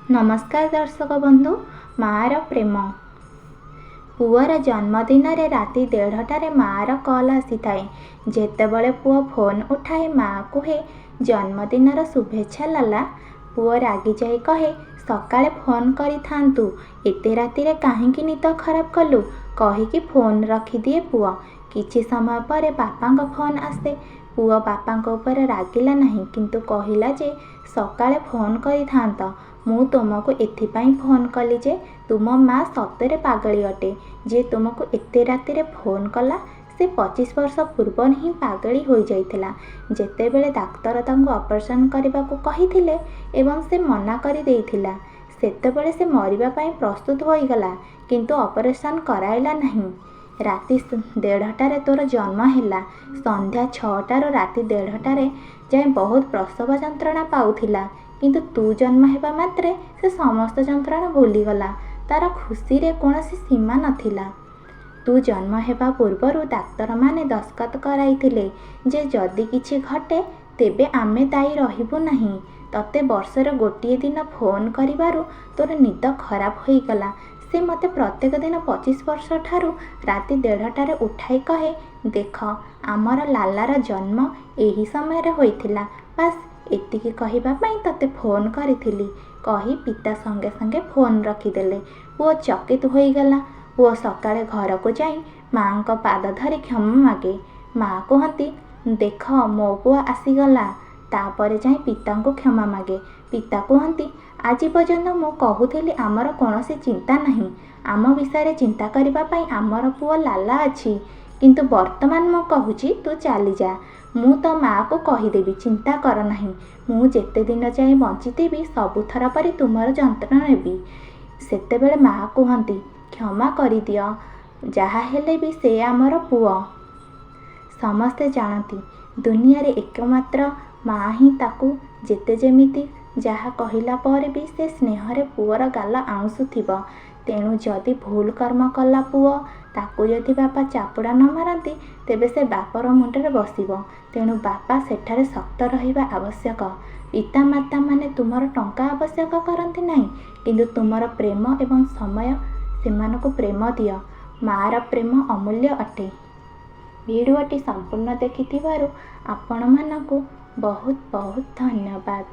नमस्कार दर्शक बंधु। मार प्रेम। पुअर जन्मदिन राति 1:30 मार कल आसी थाए। जेतेबेले पुआ फोन उठाए माँ कहे जन्मदिनर शुभेच्छा लाला। पुआ रागी जाई कहे सकाळे फोन करी थांतु, एते रातिरे काहींकी निद खराब कलु कहीकि फोन रखिदिए पुआ। किछि समय पर बापांक फोन आसे। पुआ बापांक ऊपर रागिला नहीं, किंतु कहिला जे सकाळे फोन करी थांत। मु तुमको एथिपाई फोन कली जे तुम माँ सତରେ पागली अटे जे तुमको एते रातिरे फोन कला। से 25 वर्ष पूर्व ही पागली हो जाइथिला। जेतेबेले डाक्तर तांको ऑपरेशन करबाकू कहिथिले एवं से मना करि देइथिला, सेतेबेले से मरिबा पाई प्रस्तुत होइगला, किंतु ऑपरेशन कराइला नहीं। राति 1:30 तोर जन्म हैला। संध्या 6टार राति 1:30 जाए बहुत प्रसव जंत्रणा पाउथिला, किंतु तू जन्म हेबा मात्रे से समस्त जंत्रणा भूलीगला। तार खुशी रे कौनसी सीमा नथिला। तू जन्म हेबा पूर्वरु डाक्तर माने दस्खत कराइथिले जे जदि किछि घटे तेबे आमे दायी रहिबु नहीं। तते वर्षर गोटिए दिन फोन करिबारु तोर निद खराब होइगला। से मते प्रत्येक दिन 25 वर्ष ठारू राति 1:30 उठाई कहे देख आमर लालार जन्म एही समय होइथिला। बास एतिकी कहिबा पाई तते फोन करिथिली कही पिता संगे संगे फोन रखिदेले। पुओ चकित होइगला। पुओ सकाळे घर को जाई माँ को पाद धरी क्षमा मागे। माँ कहती देख मो पुआ आसीगला। तापरे जाई पिता को क्षमा मागे। पिता कहती आज पर्यंत मु कहूथिली आमर कौनसी चिंता नहीं, आम विषय चिंता करिबा पाई आमर पुओ लाला अछि, किंतु वर्तमान मु कहूची तू चली जा। मु तो माँ को कहीदेवी चिंता कर नहीं। मु जेते दिन जाए बंचीथी सबुथर परी तुमर जंत्रणा नेबी। सेतेबेले माँ कहती क्षमा करि दियो, जहा हेले भी से आमर पुओ। समस्ते जानती दुनिया रे एकमात्र माँ ही ताकू जेते जेमिति जहा कहिला पर भी से स्नेहरे पुअर गाल आउंसुथिब। तेणु जदि भूल कर्म कला पुओ ताकू यदि बापा चापुड़ा न मारती तेबे से बापर मुंडरे बसिब। तेणु बापा सेठारे शक्त रहिबा आवश्यक। पिता माता माने तुमर टंका आवश्यक करती नहीं, किंतु तुमर प्रेम एवं समय सेमानकु प्रेम दियो। मार प्रेम अमूल्य अटे। भिडियोटी संपूर्ण देखिथिबारु आपण मानकु बहुत बहुत धन्यवाद।